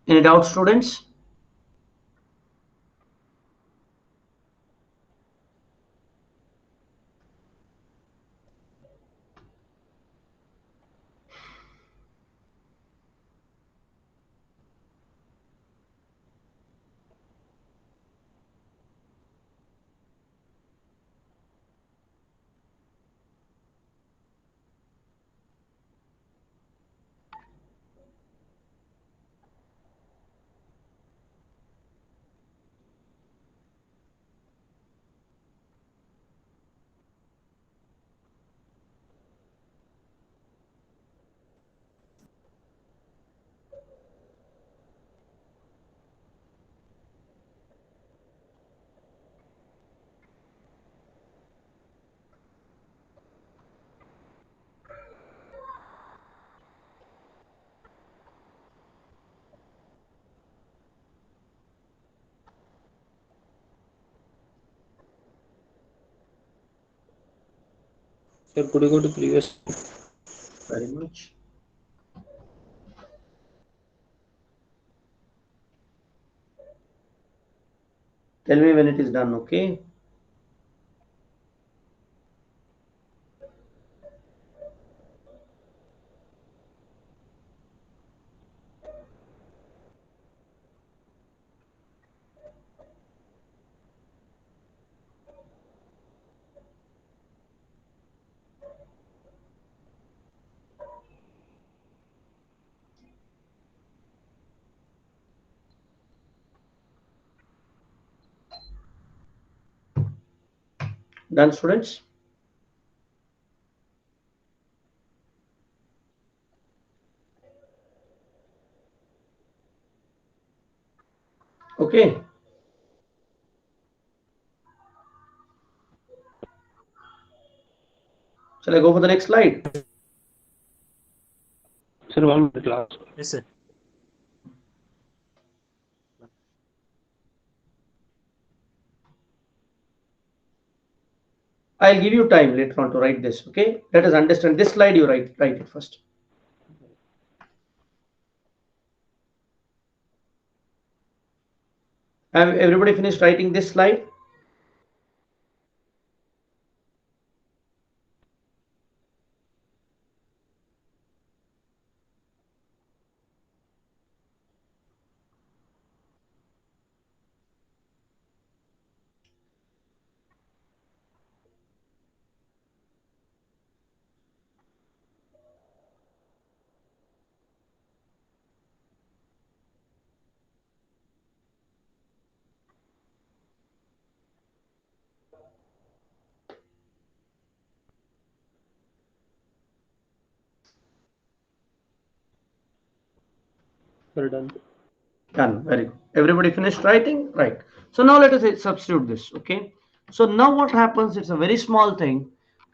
S1: Any doubts, students?
S2: Sir, could you go to previous?
S1: Very much. Tell me when it is done, okay? Done, students? Okay. Shall I go for the next slide?
S2: Sir, 1 minute last. Yes, sir.
S1: I'll give you time later on to write this. Okay, let us understand this slide. You write it first. Have everybody finished writing this slide?
S2: We're done.
S1: Done. Very good. Everybody finished writing? Right. So now let us substitute this. Okay. So now what happens? It's a very small thing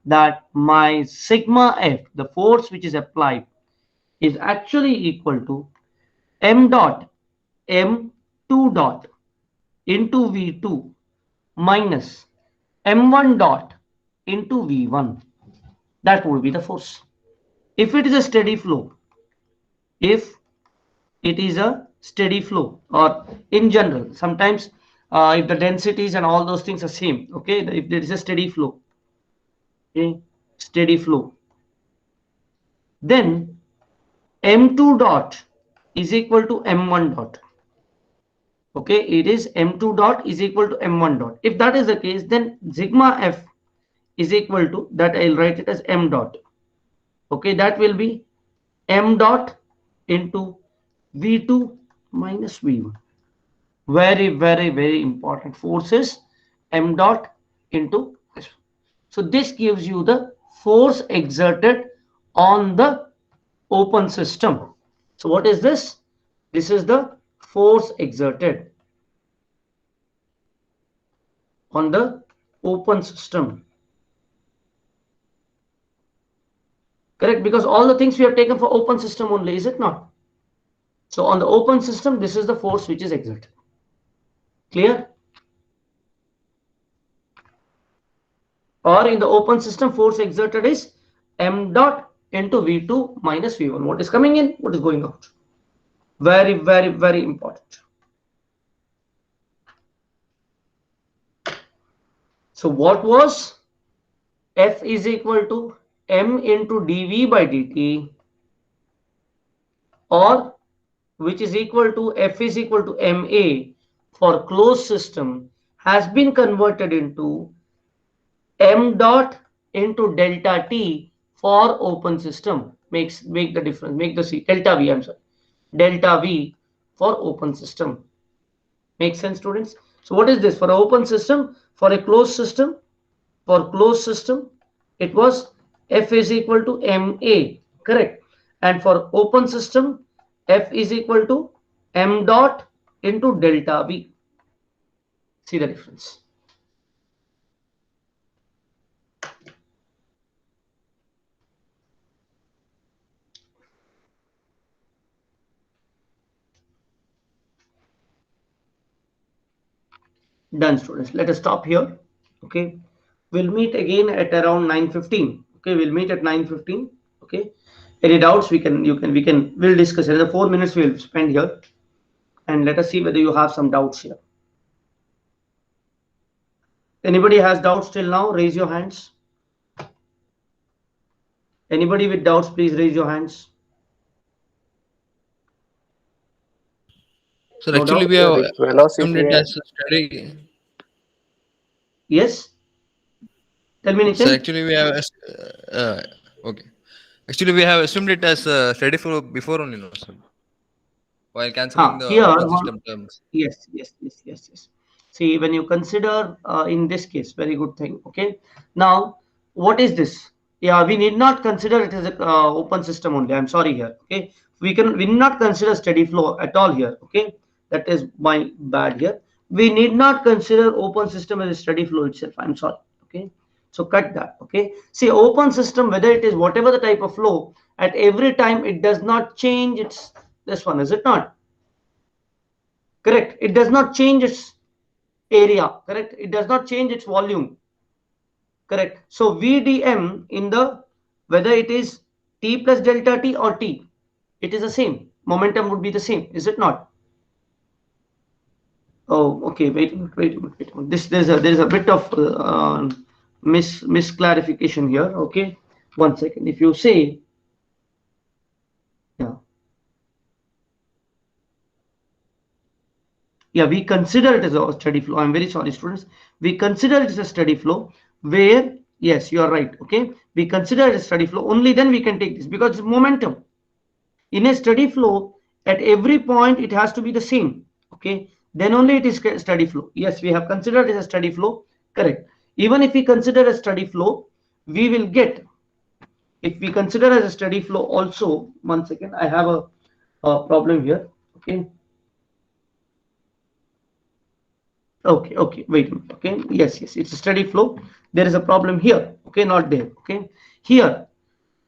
S1: that my sigma F, the force which is applied, is actually equal to m dot m2 dot into V2 minus m1 dot into V1. That would be the force. If it is a steady flow, if it is a steady flow, or in general, sometimes if the densities and all those things are same, okay, if there is a steady flow, okay, steady flow, then m2 dot is equal to m1 dot. Okay, it is m2 dot is equal to m1 dot. If that is the case, then sigma f is equal to that. I'll write it as m dot. Okay, that will be m dot into v2 minus v1. Very, very, very important force is m dot into this. So this gives you the force exerted on the open system. So what is this? This is the force exerted on the open system. Correct? Because all the things we have taken for open system only, is it not? So on the open system, this is the force which is exerted. Clear? Or in the open system, force exerted is m dot into v2 minus v1. What is coming in? What is going out? Very, very, very important. So what was F is equal to m into dv by dt, or which is equal to F is equal to ma for closed system, has been converted into m dot into delta t for open system. Make the difference, make the c delta v, I'm sorry, delta v for open system. Makes sense, students? So what is this for an open system? For a closed system, it was F is equal to ma, correct? And for open system, F is equal to m dot into delta v. See the difference. Done, students. Let us stop here. Okay, we'll meet again at around 9:15. Okay, we'll meet at 9:15. Okay, any doubts? We'll discuss. Another 4 minutes we'll spend here, and let us see whether you have some doubts here. Anybody has doubts till now? Raise your hands. Anybody with doubts, please raise your hands.
S6: So
S1: No
S6: actually
S1: doubt?
S6: we have
S5: If velocity
S6: assumed it as a study.
S1: Yes. Tell me,
S6: So
S1: Nitin.
S6: actually we have okay. Actually we have assumed it as a study flow before only, no, sir. While cancelling the
S1: Here,
S6: open system terms.
S1: yes. See, when you consider in this case, very good thing. Okay. Now, what is this? Yeah, we need not consider it as a open system only. I'm sorry here. Okay. We need not consider steady flow at all here. Okay. That is my bad here. We need not consider open system as a steady flow itself. I'm sorry. Okay. So cut that. Okay. See, open system, whether it is whatever the type of flow, at every time it does not change its this one, is it not? Correct. It does not change its area. Correct. It does not change its volume. Correct. So VDM in the, whether it is t plus delta t or t, it is the same. Momentum would be the same, is it not? Oh, okay. Wait a minute. Wait a minute. Wait a minute. There is a bit of misclarification here. Okay, one second. If you say, yeah, we consider it as a steady flow. I'm very sorry, students. We consider it as a steady flow where, yes, you are right. Okay, we consider it a steady flow. Only then we can take this because it's momentum. In a steady flow, at every point it has to be the same. Okay, then only it is steady flow. Yes, we have considered it as a steady flow. Correct. Even if we consider a steady flow, we will get, if we consider as a steady flow also, one second, I have a problem here. Okay. Okay, wait a minute. Okay, yes, it's a steady flow. There is a problem here. Okay, not there. Okay, here,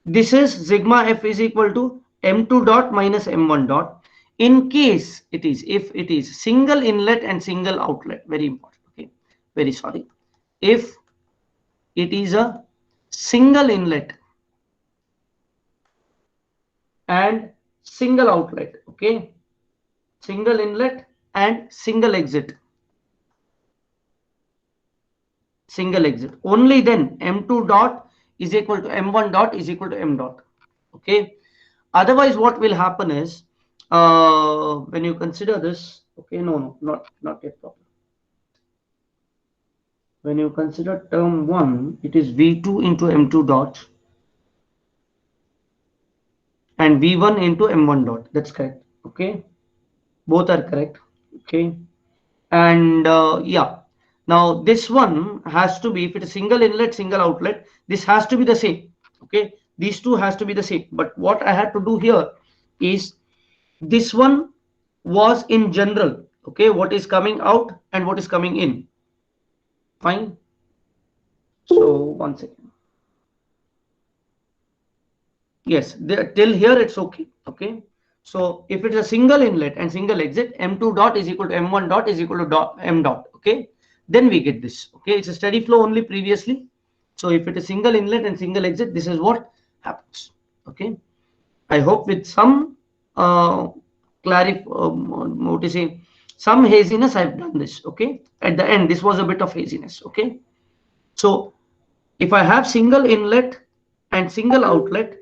S1: this is sigma f is equal to m2 dot minus m1 dot. In case it is, if it is single inlet and single outlet, very important. Okay, very sorry. If it is a single inlet and single outlet, okay, single inlet and single exit, only then m2 dot is equal to m1 dot is equal to m dot. Okay, otherwise what will happen is, when you consider this, okay, no, not yet problem. When you consider term 1, it is v2 into m2 dot and v1 into m1 dot. That's correct. Okay, both are correct. Okay, and yeah, now this one has to be, if it is single inlet single outlet, this has to be the same. Okay, these two has to be the same, but what I had to do here is, this one was in general. Okay, what is coming out and what is coming in. Fine. So one second. Yes, till here it's okay. Okay, so if it's a single inlet and single exit, m2 dot is equal to m1 dot is equal to m dot. Okay, then we get this. Okay, it's a steady flow only previously. So if it is single inlet and single exit, this is what happens. Okay, I hope with some what to say, some haziness I've done this. Okay, at the end this was a bit of haziness. Okay, so if I have single inlet and single outlet,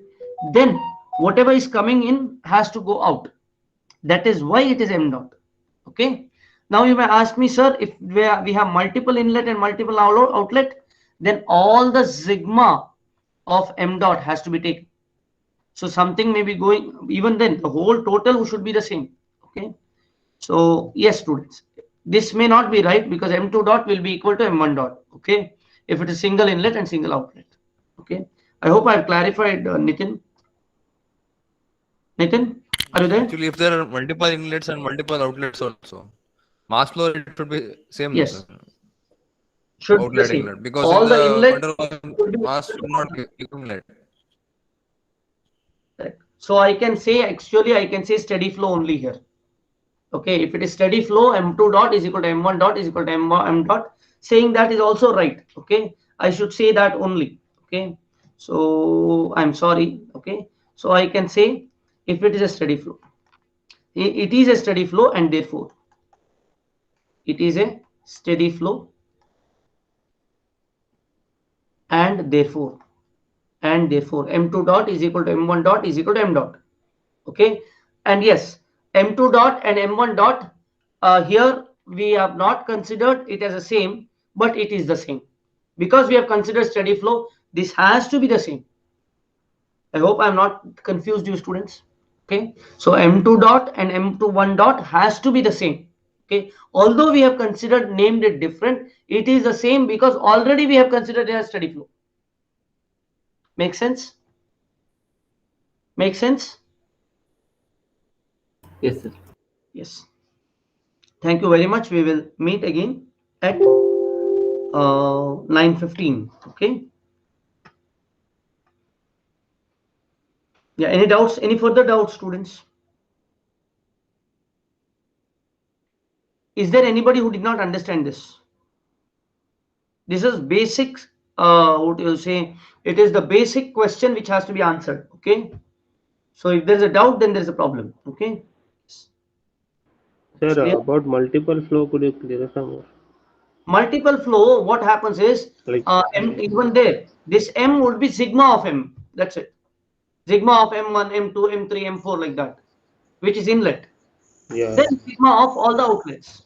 S1: then whatever is coming in has to go out. That is why it is m dot. Okay, now you may ask me, sir, if we have multiple inlet and multiple outlet, then all the sigma of m dot has to be taken. So something may be going, even then the whole total should be the same. Okay, so yes, students, this may not be right because m2 dot will be equal to m1 dot. Okay, if it is single inlet and single outlet. Okay, I hope I have clarified, Nitin. Nitin, are you there?
S6: Actually, if there are multiple inlets and multiple outlets also, mass flow it should be same.
S1: Yes.
S6: No, sir.
S1: Should
S6: Outlet
S1: be the same.
S6: inlet, because
S1: All
S6: in
S1: the
S6: the
S1: inlet
S6: mass should not accumulate.
S1: So I can say, actually I can say steady flow only here. Okay, if it is steady flow, m2 dot is equal to m1 dot is equal to m dot. Saying that is also right. Okay, I should say that only. Okay, so I'm sorry. Okay, so I can say, if it is a steady flow, it is a steady flow, and therefore it is a steady flow, and therefore m2 dot is equal to m1 dot is equal to m dot. Okay, and yes, m2 dot and m1 dot, here we have not considered it as the same, but it is the same because we have considered steady flow. This has to be the same. I hope I'm not confused you, students. Okay, so m2 dot and m21 dot has to be the same. Okay, although we have considered, named it different, it is the same because already we have considered it as steady flow. Make sense? Make sense?
S3: Yes, sir.
S1: Yes. Thank you very much. We will meet again at 9:15. Okay. Yeah. Any doubts? Any further doubts, students? Is there anybody who did not understand this? This is basics what you say, it is the basic question which has to be answered. Okay, so if there's a doubt, then there's a problem. Okay.
S2: Sir,
S1: Clear?
S2: about multiple flow, could you clarify more?
S1: Multiple flow, what happens is,
S2: Like,
S1: M, even there, this M would be sigma of M. That's it. Sigma of M1, M2, M3, M4, like that, which is inlet.
S2: yeah.
S1: Then sigma of all the outlets.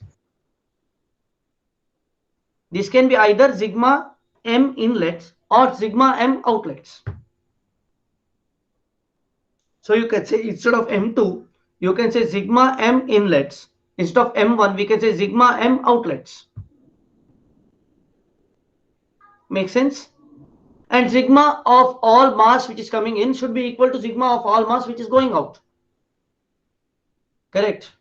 S1: This can be either sigma M inlets or sigma M outlets. So you can say instead of M2, you can say sigma M inlets. Instead of M1, we can say sigma M outlets. Make sense? And sigma of all mass which is coming in should be equal to sigma of all mass which is going out. Correct?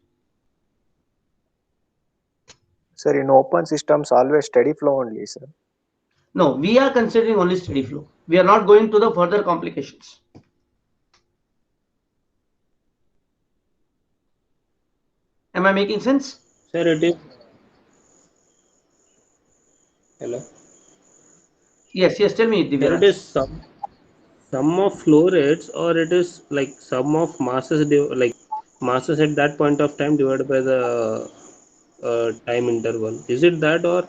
S7: Sir, in open systems, always steady flow only, sir.
S1: No, we are considering only steady flow. We are not going to the further complications. Am I making sense?
S2: Sir, it is. Hello.
S1: Yes, tell me,
S2: Sir,
S1: Divya.
S2: it is sum of flow rates, or it is like sum of masses, like masses at that point of time divided by the time interval. Is it that, or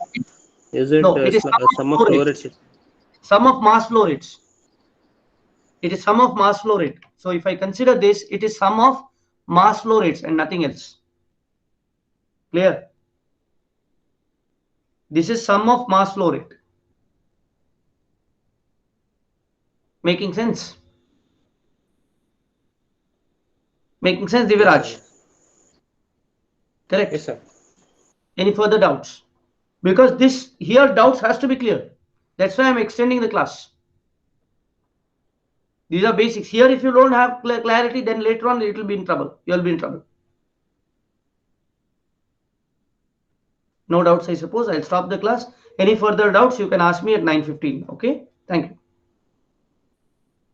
S2: is it
S1: No, it is
S2: sum of flow rates?
S1: Sum of mass flow rates. It is sum of mass flow rate. So if I consider this, it is sum of mass flow rates and nothing else. Clear? This is sum of mass flow rate. Making sense? Making sense, Diviraj? Correct?
S2: Yes, sir.
S1: Any further doubts? Because this here doubts has to be clear. That's why I'm extending the class. These are basics. Here, if you don't have clarity, then later on it will be in trouble. You'll be in trouble. No doubts, I suppose. I'll stop the class. Any further doubts, you can ask me at 9:15. Okay? Thank you.